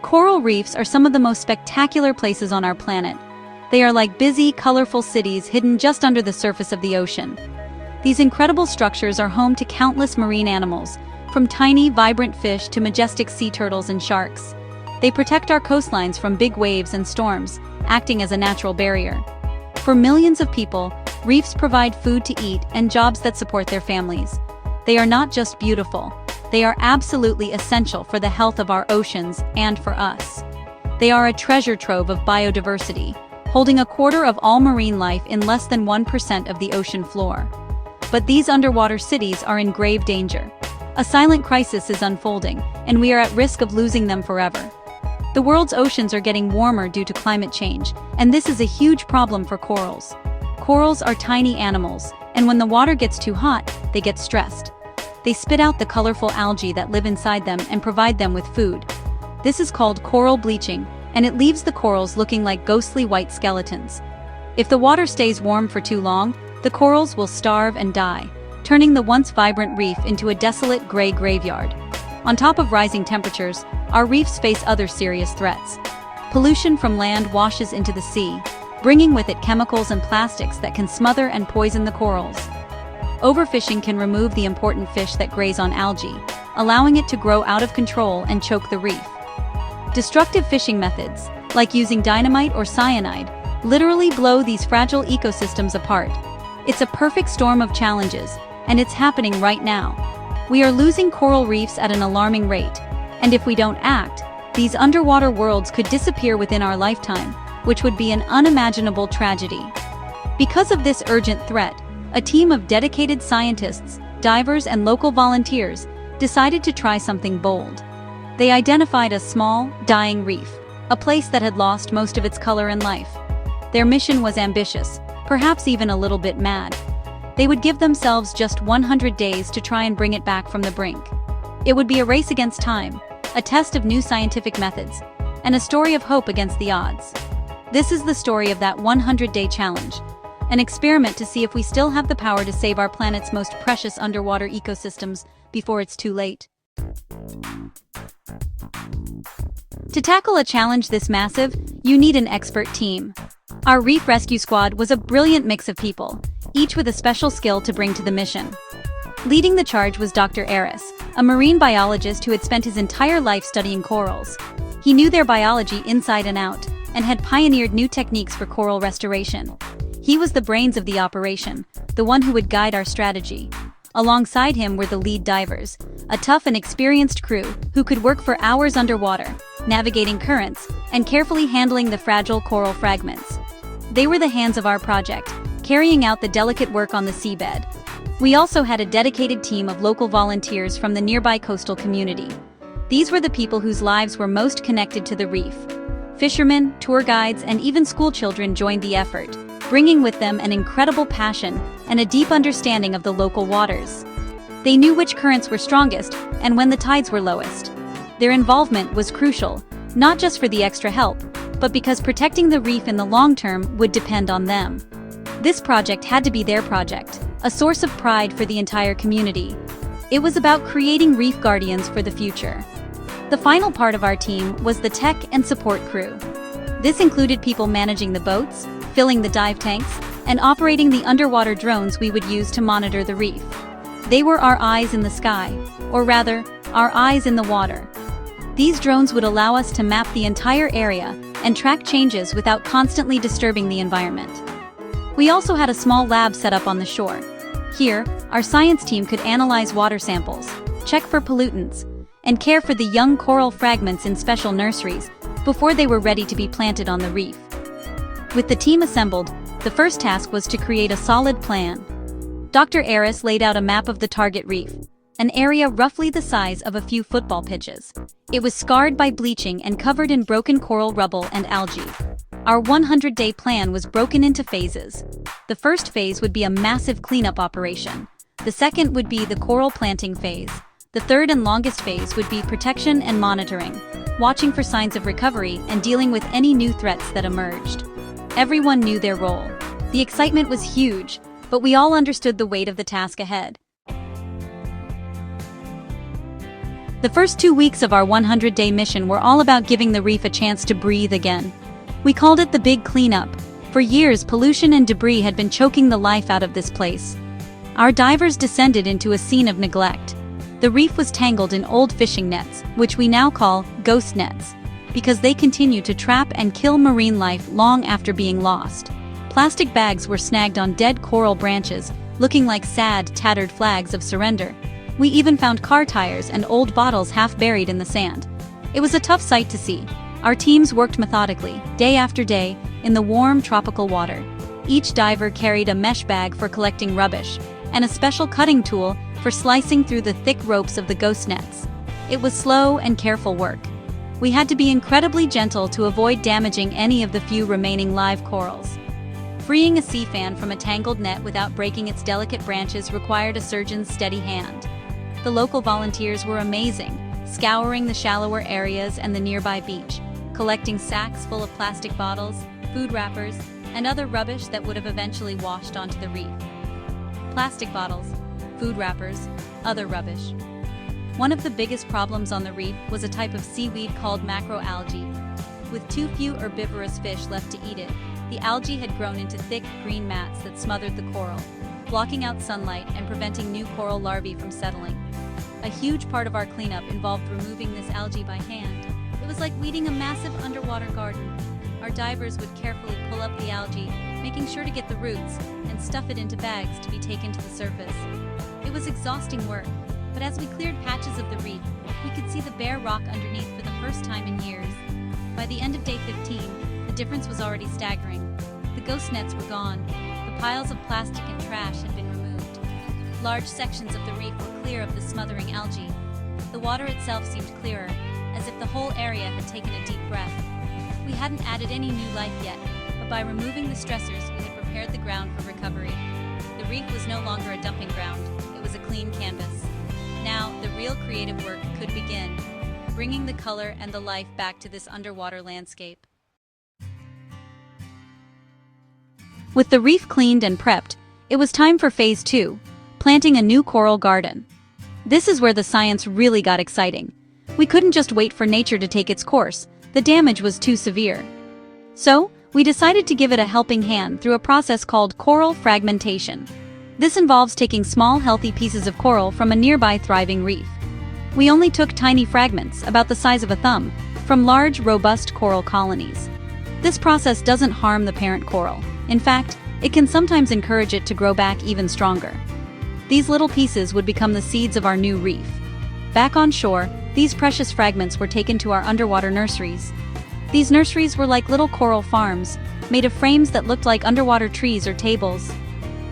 Coral reefs are some of the most spectacular places on our planet. They are like busy, colorful cities hidden just under the surface of the ocean. These incredible structures are home to countless marine animals, from tiny, vibrant fish to majestic sea turtles and sharks. They protect our coastlines from big waves and storms, acting as a natural barrier. For millions of people, reefs provide food to eat and jobs that support their families. They are not just beautiful, they are absolutely essential for the health of our oceans and for us. They are a treasure trove of biodiversity, holding a quarter of all marine life in less than 1% of the ocean floor. But these underwater cities are in grave danger. A silent crisis is unfolding, and we are at risk of losing them forever. The world's oceans are getting warmer due to climate change, and this is a huge problem for corals. Corals are tiny animals, and when the water gets too hot, they get stressed. They spit out the colorful algae that live inside them and provide them with food. This is called coral bleaching, and it leaves the corals looking like ghostly white skeletons. If the water stays warm for too long, the corals will starve and die, turning the once vibrant reef into a desolate gray graveyard. On top of rising temperatures, our reefs face other serious threats. Pollution from land washes into the sea, bringing with it chemicals and plastics that can smother and poison the corals. Overfishing can remove the important fish that graze on algae, allowing it to grow out of control and choke the reef. Destructive fishing methods, like using dynamite or cyanide, literally blow these fragile ecosystems apart. It's a perfect storm of challenges, and it's happening right now. We are losing coral reefs at an alarming rate, and if we don't act, these underwater worlds could disappear within our lifetime, which would be an unimaginable tragedy. Because of this urgent threat, a team of dedicated scientists, divers, and local volunteers decided to try something bold. They identified a small, dying reef, a place that had lost most of its color and life. Their mission was ambitious, perhaps even a little bit mad. They would give themselves just 100 days to try and bring it back from the brink. It would be a race against time, a test of new scientific methods, and a story of hope against the odds. This is the story of that 100-day challenge, an experiment to see if we still have the power to save our planet's most precious underwater ecosystems before it's too late. To tackle a challenge this massive, you need an expert team. Our Reef Rescue Squad was a brilliant mix of people, each with a special skill to bring to the mission. Leading the charge was Dr. Aris, a marine biologist who had spent his entire life studying corals. He knew their biology inside and out, and had pioneered new techniques for coral restoration. He was the brains of the operation, the one who would guide our strategy. Alongside him were the lead divers, a tough and experienced crew who could work for hours underwater, navigating currents and carefully handling the fragile coral fragments. They were the hands of our project, carrying out the delicate work on the seabed. We also had a dedicated team of local volunteers from the nearby coastal community. These were the people whose lives were most connected to the reef. Fishermen, tour guides, and even schoolchildren joined the effort, bringing with them an incredible passion and a deep understanding of the local waters. They knew which currents were strongest and when the tides were lowest. Their involvement was crucial, not just for the extra help, but because protecting the reef in the long term would depend on them. This project had to be their project, a source of pride for the entire community. It was about creating reef guardians for the future. The final part of our team was the tech and support crew. This included people managing the boats, filling the dive tanks, and operating the underwater drones we would use to monitor the reef. They were our eyes in the sky, or rather, our eyes in the water. These drones would allow us to map the entire area and track changes without constantly disturbing the environment. We also had a small lab set up on the shore. Here, our science team could analyze water samples, check for pollutants, and care for the young coral fragments in special nurseries before they were ready to be planted on the reef. With the team assembled, the first task was to create a solid plan. Dr. Aris laid out a map of the target reef, an area roughly the size of a few football pitches. It was scarred by bleaching and covered in broken coral rubble and algae. Our 100-day plan was broken into phases. The first phase would be a massive cleanup operation. The second would be the coral planting phase. The third and longest phase would be protection and monitoring, watching for signs of recovery and dealing with any new threats that emerged. Everyone knew their role. The excitement was huge, but we all understood the weight of the task ahead. The first 2 weeks of our 100-day mission were all about giving the reef a chance to breathe again. We called it the Big Cleanup. For years, pollution and debris had been choking the life out of this place. Our divers descended into a scene of neglect. The reef was tangled in old fishing nets, which we now call ghost nets, because they continue to trap and kill marine life long after being lost. Plastic bags were snagged on dead coral branches, looking like sad, tattered flags of surrender. We even found car tires and old bottles half buried in the sand. It was a tough sight to see. Our teams worked methodically, day after day, in the warm tropical water. Each diver carried a mesh bag for collecting rubbish, and a special cutting tool for slicing through the thick ropes of the ghost nets. It was slow and careful work. We had to be incredibly gentle to avoid damaging any of the few remaining live corals. Freeing a sea fan from a tangled net without breaking its delicate branches required a surgeon's steady hand. The local volunteers were amazing, scouring the shallower areas and the nearby beach, collecting sacks full of plastic bottles, food wrappers, and other rubbish that would have eventually washed onto the reef. Plastic bottles, food wrappers, other rubbish. One of the biggest problems on the reef was a type of seaweed called macroalgae. With too few herbivorous fish left to eat it, the algae had grown into thick, green mats that smothered the coral, blocking out sunlight and preventing new coral larvae from settling. A huge part of our cleanup involved removing this algae by hand. It was like weeding a massive underwater garden. Our divers would carefully pull up the algae, making sure to get the roots, and stuff it into bags to be taken to the surface. It was exhausting work, but as we cleared patches of the reef, we could see the bare rock underneath for the first time in years. By the end of day 15, the difference was already staggering. The ghost nets were gone. The piles of plastic and trash had been removed. Large sections of the reef were clear of the smothering algae. The water itself seemed clearer, as if the whole area had taken a deep breath. We hadn't added any new life yet, but by removing the stressors, we had prepared the ground for recovery. The reef was no longer a dumping ground, it was a clean canvas. Now, the real creative work could begin, bringing the color and the life back to this underwater landscape. With the reef cleaned and prepped, it was time for Phase 2, planting a new coral garden. This is where the science really got exciting. We couldn't just wait for nature to take its course, the damage was too severe. So, we decided to give it a helping hand through a process called coral fragmentation. This involves taking small, healthy pieces of coral from a nearby thriving reef. We only took tiny fragments, about the size of a thumb, from large, robust coral colonies. This process doesn't harm the parent coral. In fact, it can sometimes encourage it to grow back even stronger. These little pieces would become the seeds of our new reef. Back on shore, these precious fragments were taken to our underwater nurseries. These nurseries were like little coral farms, made of frames that looked like underwater trees or tables.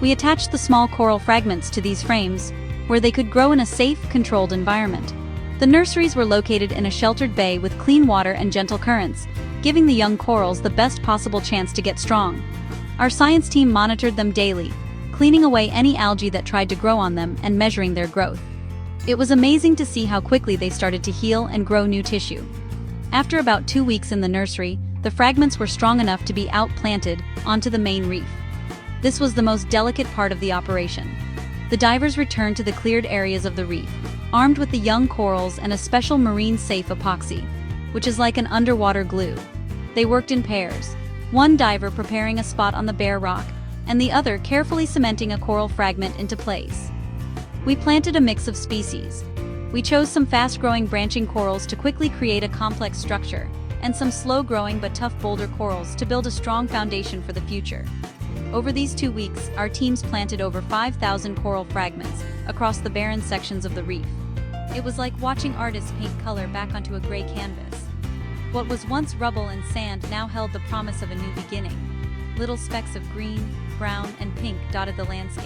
We attached the small coral fragments to these frames, where they could grow in a safe, controlled environment. The nurseries were located in a sheltered bay with clean water and gentle currents, giving the young corals the best possible chance to get strong. Our science team monitored them daily, cleaning away any algae that tried to grow on them and measuring their growth. It was amazing to see how quickly they started to heal and grow new tissue. After about 2 weeks in the nursery, the fragments were strong enough to be outplanted onto the main reef. This was the most delicate part of the operation. The divers returned to the cleared areas of the reef, armed with the young corals and a special marine-safe epoxy, which is like an underwater glue. They worked in pairs, one diver preparing a spot on the bare rock, and the other carefully cementing a coral fragment into place. We planted a mix of species. We chose some fast-growing branching corals to quickly create a complex structure, and some slow-growing but tough boulder corals to build a strong foundation for the future. Over these 2 weeks, our teams planted over 5,000 coral fragments across the barren sections of the reef. It was like watching artists paint color back onto a gray canvas. What was once rubble and sand now held the promise of a new beginning. Little specks of green, brown, and pink dotted the landscape.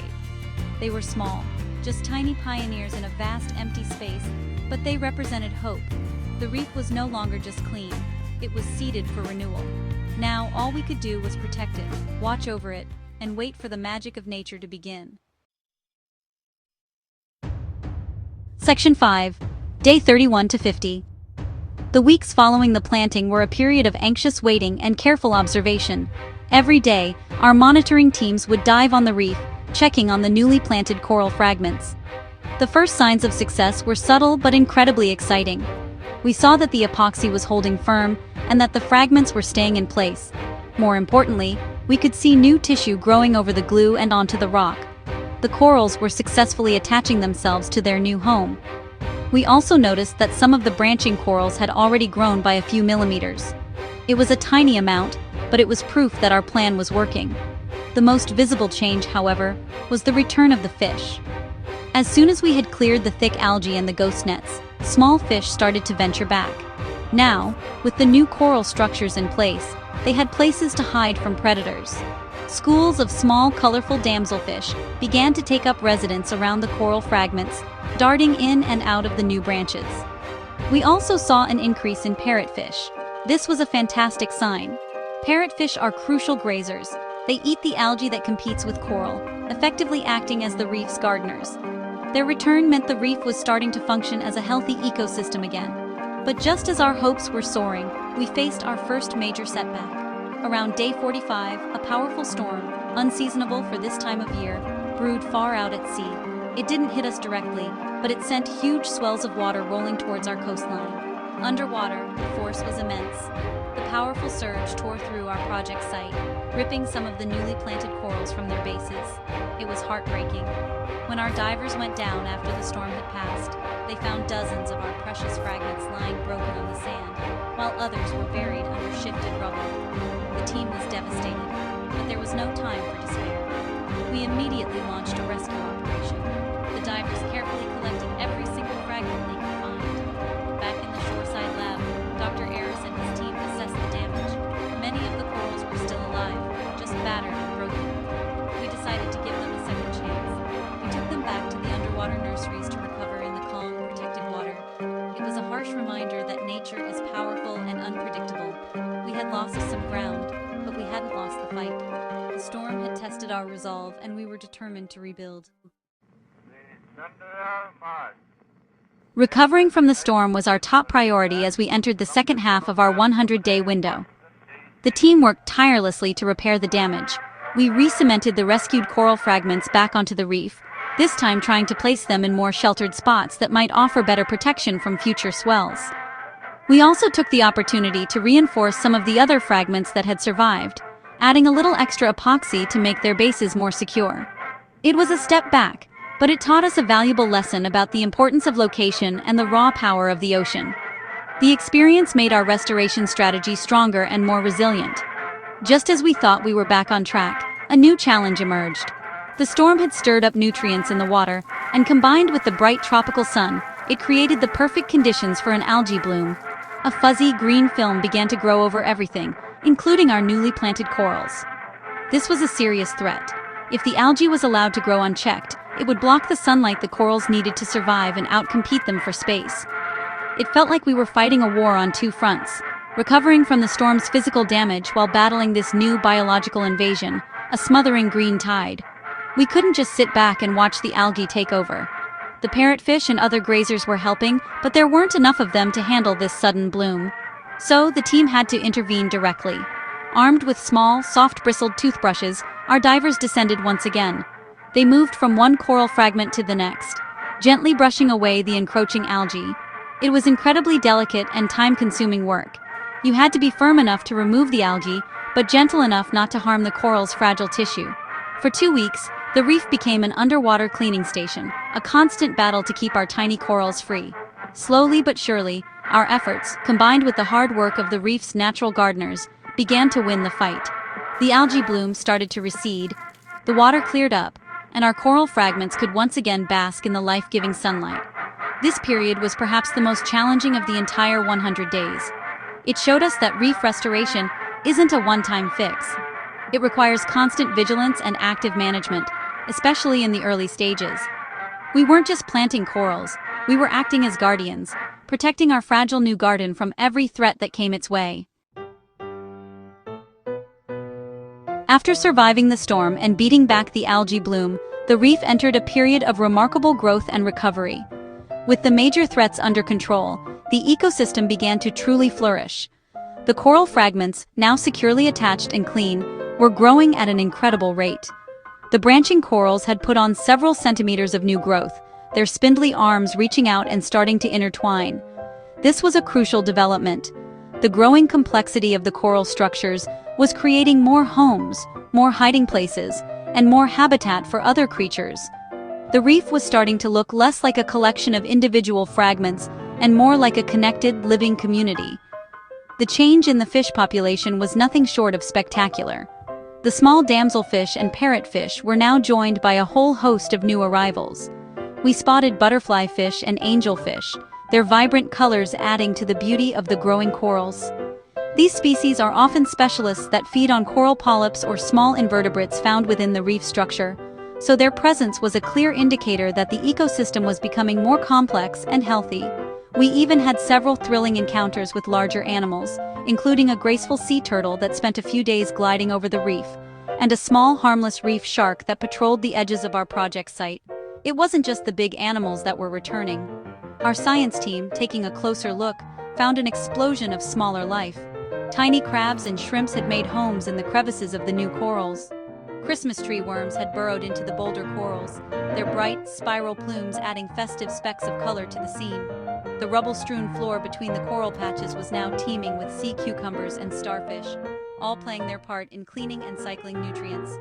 They were small, just tiny pioneers in a vast empty space, but they represented hope. The reef was no longer just clean, it was seeded for renewal. Now, all we could do was protect it, watch over it, and wait for the magic of nature to begin. Section 5. Day 31 to 50. The weeks following the planting were a period of anxious waiting and careful observation. Every day, our monitoring teams would dive on the reef, checking on the newly planted coral fragments. The first signs of success were subtle but incredibly exciting. We saw that the epoxy was holding firm and that the fragments were staying in place. More importantly, we could see new tissue growing over the glue and onto the rock. The corals were successfully attaching themselves to their new home. We also noticed that some of the branching corals had already grown by a few millimeters. It was a tiny amount, but it was proof that our plan was working. The most visible change, however, was the return of the fish. As soon as we had cleared the thick algae and the ghost nets, small fish started to venture back. Now, with the new coral structures in place, they had places to hide from predators. Schools of small, colorful damselfish began to take up residence around the coral fragments, darting in and out of the new branches. We also saw an increase in parrotfish. This was a fantastic sign. Parrotfish are crucial grazers. They eat the algae that competes with coral, effectively acting as the reef's gardeners. Their return meant the reef was starting to function as a healthy ecosystem again. But just as our hopes were soaring, we faced our first major setback. Around day 45, a powerful storm, unseasonable for this time of year, brewed far out at sea. It didn't hit us directly, but it sent huge swells of water rolling towards our coastline. Underwater, the force was immense. The powerful surge tore through our project site, ripping some of the newly planted corals from their bases. It was heartbreaking. When our divers went down after the storm had passed, they found dozens of our precious fragments lying broken on the sand, while others were buried under shifted rubble. The team was devastated, but there was no time for despair. We immediately launched a rescue operation. The divers carefully collected every single fragment they could find. Back in the shoreside lab, Dr. Aris and his team assessed the damage. Many of the corals were still alive, just battered and broken. We decided to give them a second chance. We took them back to the underwater nurseries to recover in the calm, protected water. It was a harsh reminder that nature is powerful and unpredictable. We had lost some ground, but we hadn't lost the fight. The storm had tested our resolve, and we were determined to rebuild. Recovering from the storm was our top priority as we entered the second half of our 100-day window. The team worked tirelessly to repair the damage. We re-cemented the rescued coral fragments back onto the reef, this time trying to place them in more sheltered spots that might offer better protection from future swells. We also took the opportunity to reinforce some of the other fragments that had survived, adding a little extra epoxy to make their bases more secure. It was a step back, but it taught us a valuable lesson about the importance of location and the raw power of the ocean. The experience made our restoration strategy stronger and more resilient. Just as we thought we were back on track, a new challenge emerged. The storm had stirred up nutrients in the water, and combined with the bright tropical sun, it created the perfect conditions for an algae bloom. A fuzzy green film began to grow over everything, including our newly planted corals. This was a serious threat. If the algae was allowed to grow unchecked, it would block the sunlight the corals needed to survive and outcompete them for space. It felt like we were fighting a war on two fronts, recovering from the storm's physical damage while battling this new biological invasion, a smothering green tide. We couldn't just sit back and watch the algae take over. The parrotfish and other grazers were helping, but there weren't enough of them to handle this sudden bloom. So the team had to intervene directly. Armed with small, soft-bristled toothbrushes, our divers descended once again. They moved from one coral fragment to the next, gently brushing away the encroaching algae. It was incredibly delicate and time-consuming work. You had to be firm enough to remove the algae, but gentle enough not to harm the coral's fragile tissue. For 2 weeks, the reef became an underwater cleaning station, a constant battle to keep our tiny corals free. Slowly but surely, our efforts, combined with the hard work of the reef's natural gardeners, began to win the fight. The algae bloom started to recede, the water cleared up, and our coral fragments could once again bask in the life-giving sunlight. This period was perhaps the most challenging of the entire 100 days. It showed us that reef restoration isn't a one-time fix. It requires constant vigilance and active management, especially in the early stages. We weren't just planting corals, we were acting as guardians, protecting our fragile new garden from every threat that came its way. After surviving the storm and beating back the algae bloom, the reef entered a period of remarkable growth and recovery. With the major threats under control, the ecosystem began to truly flourish. The coral fragments, now securely attached and clean, were growing at an incredible rate. The branching corals had put on several centimeters of new growth, their spindly arms reaching out and starting to intertwine. This was a crucial development. The growing complexity of the coral structures was creating more homes, more hiding places, and more habitat for other creatures. The reef was starting to look less like a collection of individual fragments and more like a connected, living community. The change in the fish population was nothing short of spectacular. The small damselfish and parrotfish were now joined by a whole host of new arrivals. We spotted butterfly fish and angelfish, their vibrant colors adding to the beauty of the growing corals. These species are often specialists that feed on coral polyps or small invertebrates found within the reef structure, so their presence was a clear indicator that the ecosystem was becoming more complex and healthy. We even had several thrilling encounters with larger animals, including a graceful sea turtle that spent a few days gliding over the reef, and a small harmless reef shark that patrolled the edges of our project site. It wasn't just the big animals that were returning. Our science team, taking a closer look, found an explosion of smaller life. Tiny crabs and shrimps had made homes in the crevices of the new corals. Christmas tree worms had burrowed into the boulder corals, their bright, spiral plumes adding festive specks of color to the scene. The rubble-strewn floor between the coral patches was now teeming with sea cucumbers and starfish, all playing their part in cleaning and cycling nutrients.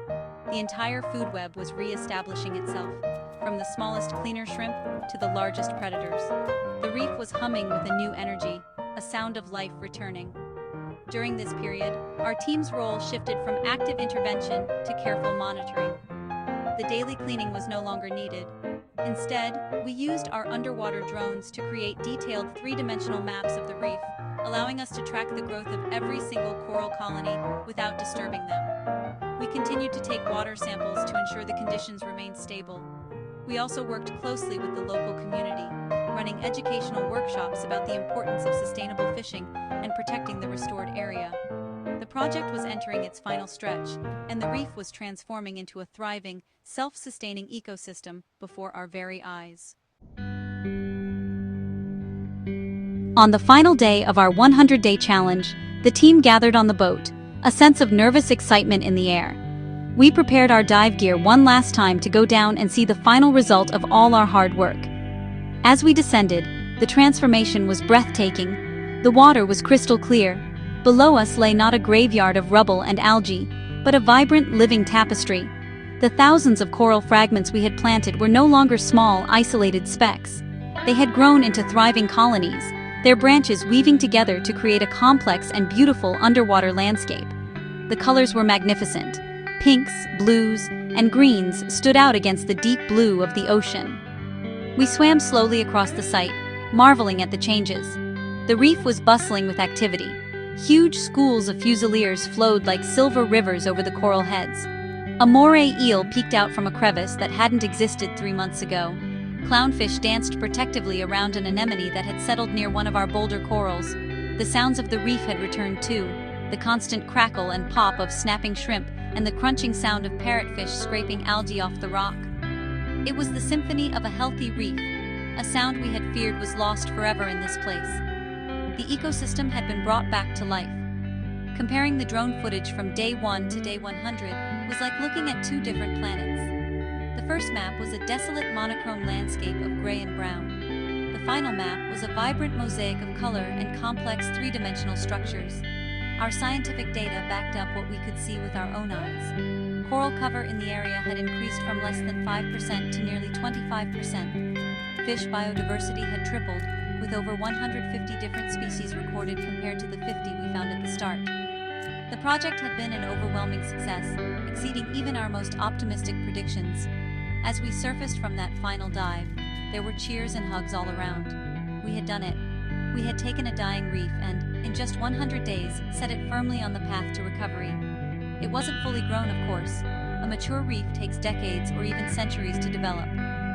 The entire food web was re-establishing itself, from the smallest cleaner shrimp to the largest predators. The reef was humming with a new energy, a sound of life returning. During this period, our team's role shifted from active intervention to careful monitoring. The daily cleaning was no longer needed. Instead, we used our underwater drones to create detailed three-dimensional maps of the reef, allowing us to track the growth of every single coral colony without disturbing them. We continued to take water samples to ensure the conditions remained stable. We also worked closely with the local community, running educational workshops about the importance of sustainable fishing and protecting the restored area. The project was entering its final stretch, and the reef was transforming into a thriving, self-sustaining ecosystem before our very eyes. On the final day of our 100-day challenge, the team gathered on the boat, a sense of nervous excitement in the air. We prepared our dive gear one last time to go down and see the final result of all our hard work. As we descended, the transformation was breathtaking. The water was crystal clear. Below us lay not a graveyard of rubble and algae, but a vibrant, living tapestry. The thousands of coral fragments we had planted were no longer small, isolated specks. They had grown into thriving colonies, their branches weaving together to create a complex and beautiful underwater landscape. The colors were magnificent. Pinks, blues, and greens stood out against the deep blue of the ocean. We swam slowly across the site, marveling at the changes. The reef was bustling with activity. Huge schools of fusiliers flowed like silver rivers over the coral heads. A moray eel peeked out from a crevice that hadn't existed 3 months ago. Clownfish danced protectively around an anemone that had settled near one of our boulder corals. The sounds of the reef had returned too, the constant crackle and pop of snapping shrimp and the crunching sound of parrotfish scraping algae off the rock. It was the symphony of a healthy reef, a sound we had feared was lost forever in this place. The ecosystem had been brought back to life. Comparing the drone footage from day 1 to day 100 was like looking at 2 different planets. The first map was a desolate monochrome landscape of gray and brown. The final map was a vibrant mosaic of color and complex 3-dimensional structures. Our scientific data backed up what we could see with our own eyes. Coral cover in the area had increased from less than 5% to nearly 25%. Fish biodiversity had tripled, with over 150 different species recorded compared to the 50 we found at the start. The project had been an overwhelming success, exceeding even our most optimistic predictions. As we surfaced from that final dive, there were cheers and hugs all around. We had done it. We had taken a dying reef and, in just 100 days, set it firmly on the path to recovery. It wasn't fully grown, of course. A mature reef takes decades or even centuries to develop,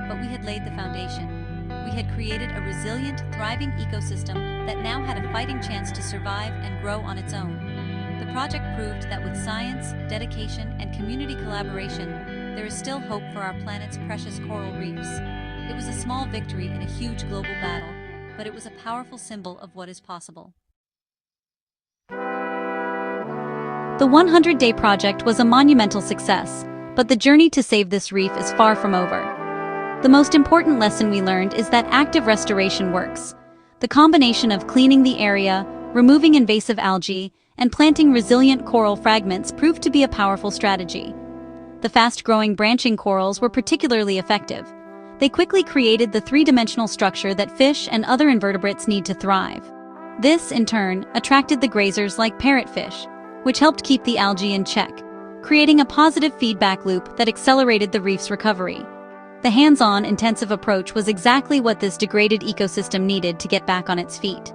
but we had laid the foundation. We had created a resilient, thriving ecosystem that now had a fighting chance to survive and grow on its own. The project proved that with science, dedication, and community collaboration, there is still hope for our planet's precious coral reefs. It was a small victory in a huge global battle, but it was a powerful symbol of what is possible. The 100-day project was a monumental success, but the journey to save this reef is far from over. The most important lesson we learned is that active restoration works. The combination of cleaning the area, removing invasive algae, and planting resilient coral fragments proved to be a powerful strategy. The fast-growing branching corals were particularly effective. They quickly created the three-dimensional structure that fish and other invertebrates need to thrive. This, in turn, attracted the grazers like parrotfish, which helped keep the algae in check, creating a positive feedback loop that accelerated the reef's recovery. The hands-on, intensive approach was exactly what this degraded ecosystem needed to get back on its feet.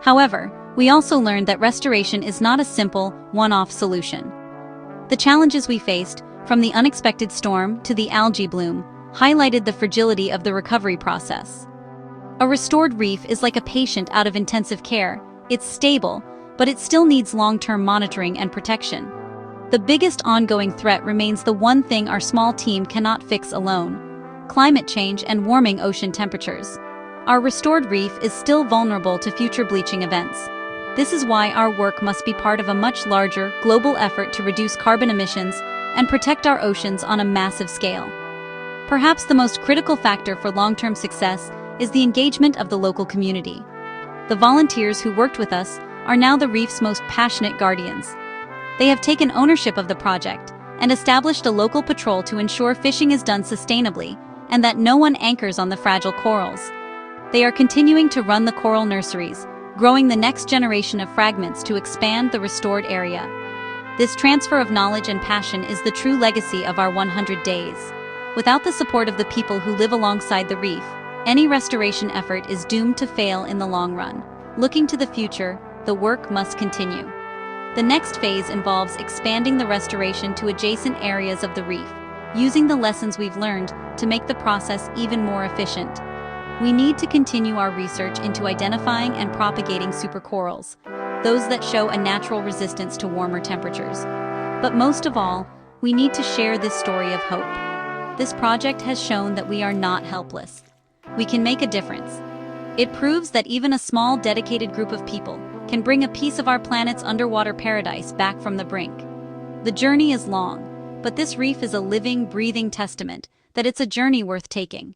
However, we also learned that restoration is not a simple, one-off solution. The challenges we faced, from the unexpected storm to the algae bloom, highlighted the fragility of the recovery process. A restored reef is like a patient out of intensive care. It's stable, but it still needs long-term monitoring and protection. The biggest ongoing threat remains the one thing our small team cannot fix alone: climate change and warming ocean temperatures. Our restored reef is still vulnerable to future bleaching events. This is why our work must be part of a much larger, global effort to reduce carbon emissions and protect our oceans on a massive scale. Perhaps the most critical factor for long-term success is the engagement of the local community. The volunteers who worked with us are now the reef's most passionate guardians. They have taken ownership of the project and established a local patrol to ensure fishing is done sustainably and that no one anchors on the fragile corals. They are continuing to run the coral nurseries, growing the next generation of fragments to expand the restored area. This transfer of knowledge and passion is the true legacy of our 100 days. Without the support of the people who live alongside the reef, any restoration effort is doomed to fail in the long run. Looking to the future, the work must continue. The next phase involves expanding the restoration to adjacent areas of the reef, using the lessons we've learned to make the process even more efficient. We need to continue our research into identifying and propagating supercorals, those that show a natural resistance to warmer temperatures. But most of all, we need to share this story of hope. This project has shown that we are not helpless. We can make a difference. It proves that even a small, dedicated group of people can bring a piece of our planet's underwater paradise back from the brink. The journey is long, but this reef is a living, breathing testament that it's a journey worth taking.